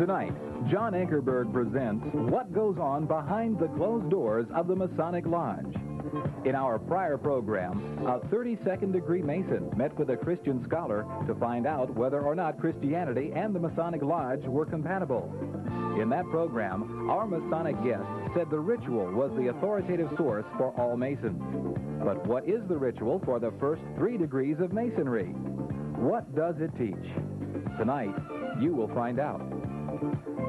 Tonight, John Ankerberg presents What Goes On Behind the Closed Doors of the Masonic Lodge. In our prior program, a 32nd degree Mason met with a Christian scholar to find out whether or not Christianity and the Masonic Lodge were compatible. In that program, our Masonic guest said the ritual was the authoritative source for all Masons. But what is the ritual for the first 3 degrees of Masonry? What does it teach? Tonight, you will find out.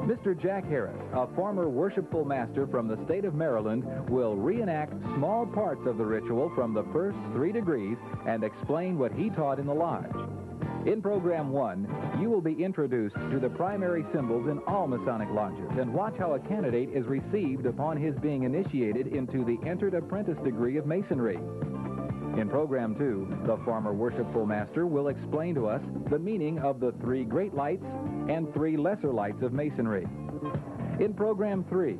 Mr. Jack Harris, a former worshipful master from the state of Maryland, will reenact small parts of the ritual from the first 3 degrees and explain what he taught in the lodge. In Program 1, you will be introduced to the primary symbols in all Masonic lodges and watch how a candidate is received upon his being initiated into the entered apprentice degree of Masonry. In Program 2, the former worshipful master will explain to us the meaning of the 3 great lights and 3 lesser lights of Masonry. In Program 3,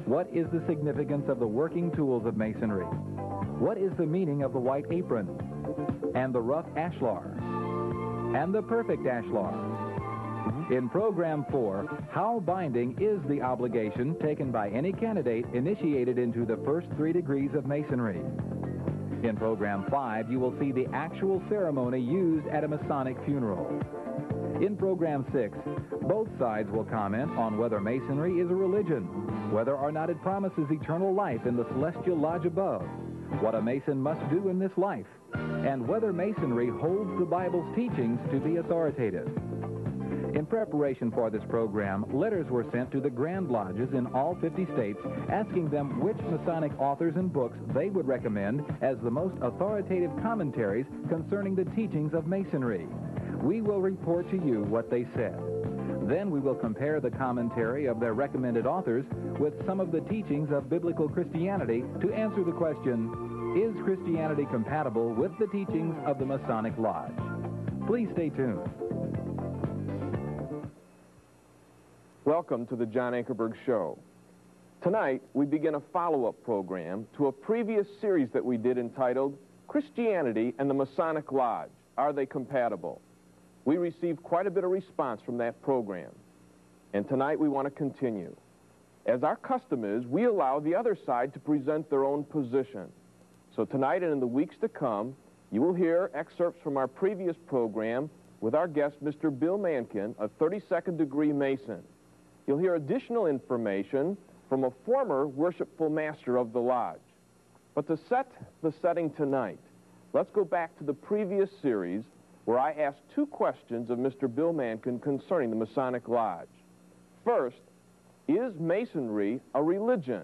what is the significance of the working tools of Masonry? What is the meaning of the white apron and the rough ashlar and the perfect ashlar? In Program 4, how binding is the obligation taken by any candidate initiated into the first 3 degrees of Masonry? In Program 5, you will see the actual ceremony used at a Masonic funeral. In Program 6, both sides will comment on whether Masonry is a religion, whether or not it promises eternal life in the celestial lodge above, what a Mason must do in this life, and whether Masonry holds the Bible's teachings to be authoritative. In preparation for this program, letters were sent to the Grand Lodges in all 50 states asking them which Masonic authors and books they would recommend as the most authoritative commentaries concerning the teachings of Masonry. We will report to you what they said. Then we will compare the commentary of their recommended authors with some of the teachings of biblical Christianity to answer the question, is Christianity compatible with the teachings of the Masonic Lodge? Please stay tuned. Welcome to the John Ankerberg Show. Tonight, we begin a follow-up program to a previous series that we did entitled Christianity and the Masonic Lodge, Are They Compatible? We received quite a bit of response from that program. And tonight we want to continue. As our custom is, we allow the other side to present their own position. So tonight and in the weeks to come, you will hear excerpts from our previous program with our guest, Mr. Bill Mankin, a 32nd degree Mason. You'll hear additional information from a former worshipful master of the lodge. But to set the setting tonight, let's go back to the previous series where I asked 2 questions of Mr. Bill Mankin concerning the Masonic Lodge. First, is Masonry a religion?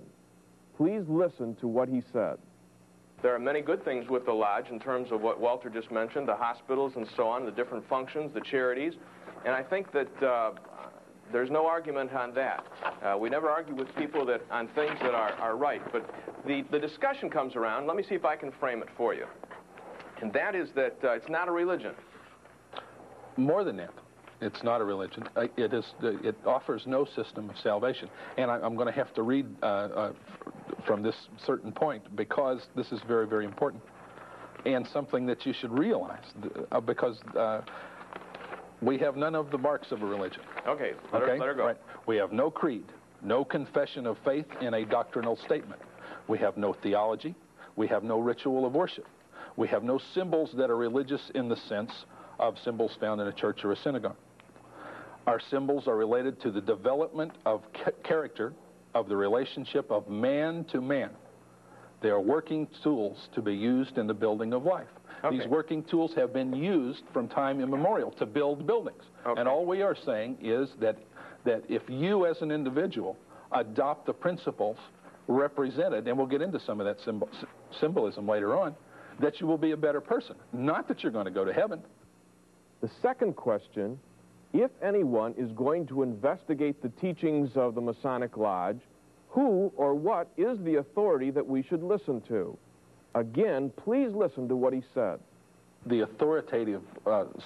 Please listen to what he said. There are many good things with the lodge in terms of what Walter just mentioned, the hospitals and so on, the different functions, the charities, and I think that there's no argument on that. We never argue with people on things that are right, but the discussion comes around. Let me see if I can frame it for you. And that is that it's not a religion. More than that, it's not a religion. It offers no system of salvation. And I'm going to have to read from this certain point because this is very, very important and something that you should realize because we have none of the marks of a religion. Okay, let her go. Right. We have no creed, no confession of faith in a doctrinal statement. We have no theology. We have no ritual of worship. We have no symbols that are religious in the sense of symbols found in a church or a synagogue. Our symbols are related to the development of character, of the relationship of man to man. They are working tools to be used in the building of life. Okay. These working tools have been used from time immemorial to build buildings. Okay. And all we are saying is that if you as an individual adopt the principles represented, and we'll get into some of that symbolism later on, that you will be a better person. Not that you're going to go to heaven. The second question, if anyone is going to investigate the teachings of the Masonic Lodge, who or what is the authority that we should listen to? Again, please listen to what he said. The authoritative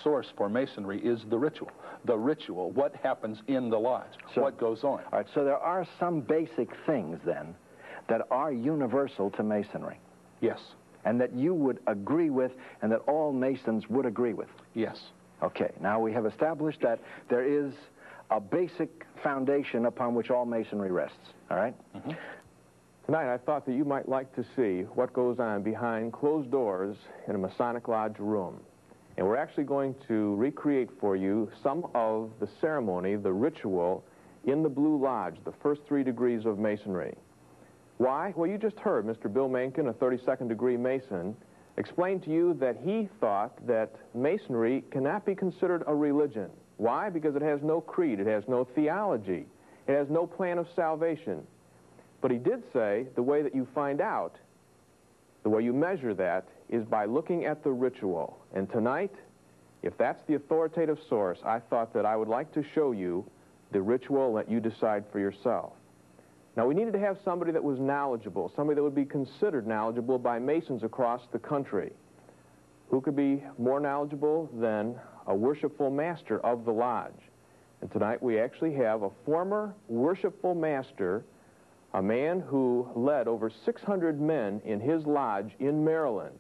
source for Masonry is the ritual. The ritual, what happens in the lodge, what goes on. All right, so there are some basic things then that are universal to Masonry. Yes. And that you would agree with and that all Masons would agree with. Yes. Okay, now we have established that there is a basic foundation upon which all Masonry rests, all right? Mm-hmm. Tonight, I thought that you might like to see what goes on behind closed doors in a Masonic Lodge room. And we're actually going to recreate for you some of the ceremony, the ritual, in the Blue Lodge, the first 3 degrees of Masonry. Why? Well, you just heard Mr. Bill Mencken, a 32nd degree Mason, explain to you that he thought that Masonry cannot be considered a religion. Why? Because it has no creed, it has no theology, it has no plan of salvation. But he did say the way that you find out, the way you measure that, is by looking at the ritual. And tonight, if that's the authoritative source, I thought that I would like to show you the ritual and let you decide for yourself. Now, we needed to have somebody that was knowledgeable, somebody that would be considered knowledgeable by Masons across the country. Who could be more knowledgeable than a worshipful master of the lodge? And tonight we actually have a former worshipful master, a man who led over 600 men in his lodge in Maryland,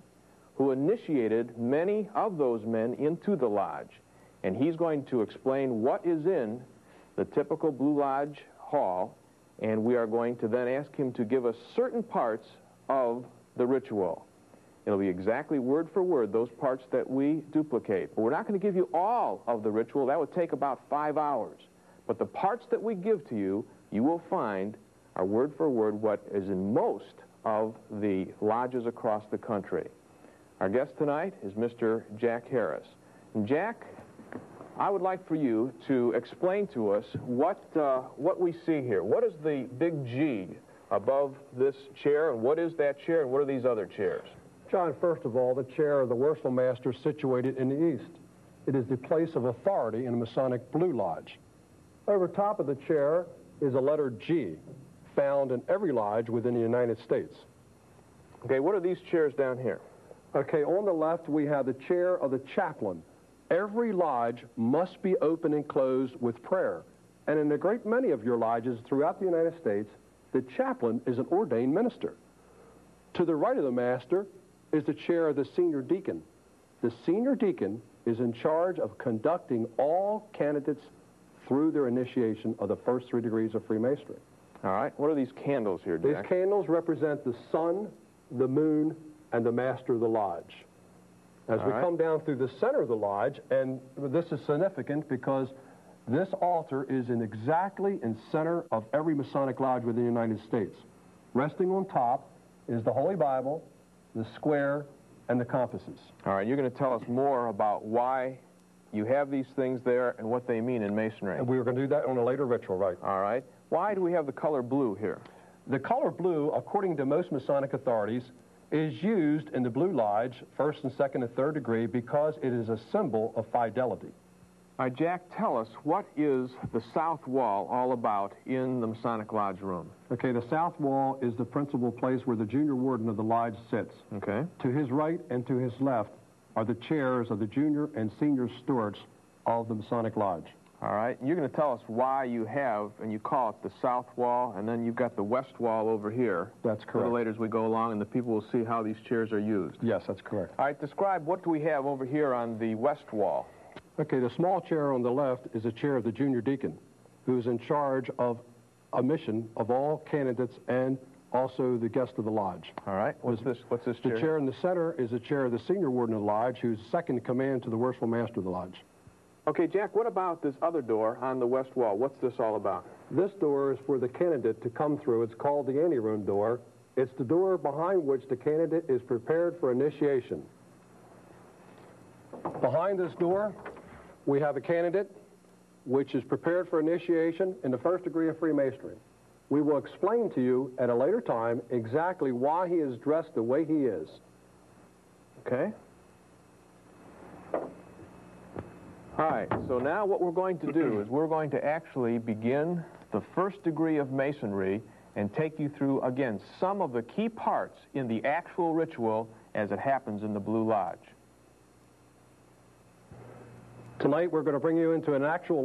who initiated many of those men into the lodge. And he's going to explain what is in the typical Blue Lodge hall, and we are going to then ask him to give us certain parts of the ritual. It'll be exactly word for word those parts that we duplicate. But we're not going to give you all of the ritual. That would take about 5 hours. But the parts that we give to you, you will find are word for word what is in most of the lodges across the country. Our guest tonight is Mr. Jack Harris. And Jack, I would like for you to explain to us what we see here. What is the big G above this chair, and what is that chair, and what are these other chairs? John, first of all, the chair of the Worshipful Master is situated in the east. It is the place of authority in the Masonic Blue Lodge. Over top of the chair is a letter G, found in every lodge within the United States. Okay, what are these chairs down here? Okay, on the left we have the chair of the chaplain. Every lodge must be open and closed with prayer. And in a great many of your lodges throughout the United States, the chaplain is an ordained minister. To the right of the master is the chair of the senior deacon. The senior deacon is in charge of conducting all candidates through their initiation of the first 3 degrees of Freemasonry. All right, what are these candles here, Jack? These candles represent the sun, the moon, and the master of the lodge. As we come down through the center of the lodge, and this is significant because this altar is exactly in center of every Masonic lodge within the United States. Resting on top is the Holy Bible, the square, and the compasses. All right, you're going to tell us more about why you have these things there and what they mean in Masonry. And we were going to do that on a later ritual, right? All right. Why do we have the color blue here? The color blue, according to most Masonic authorities, is used in the Blue Lodge, 1st and 2nd and 3rd degree, because it is a symbol of fidelity. All right, Jack, tell us, what is the south wall all about in the Masonic Lodge room? Okay, the south wall is the principal place where the junior warden of the lodge sits. Okay. To his right and to his left are the chairs of the junior and senior stewards of the Masonic Lodge. All right, you're going to tell us why you have, and you call it the south wall, and then you've got the west wall over here. That's correct. A little later as we go along, and the people will see how these chairs are used. Yes, that's correct. All right, describe what do we have over here on the west wall. Okay, the small chair on the left is a chair of the junior deacon, who is in charge of admission of all candidates and also the guest of the lodge. All right, what's this chair? The chair in the center is the chair of the senior warden of the lodge, who's second in command to the worshipful master of the lodge. Okay, Jack, what about this other door on the west wall? What's this all about? This door is for the candidate to come through. It's called the anteroom door. It's the door behind which the candidate is prepared for initiation. Behind this door, we have a candidate which is prepared for initiation in the 1st degree of Freemasonry. We will explain to you at a later time exactly why he is dressed the way he is. Okay. All right, so now what we're going to do is we're going to actually begin the 1st degree of Masonry and take you through, again, some of the key parts in the actual ritual as it happens in the Blue Lodge. Tonight, we're going to bring you into an actual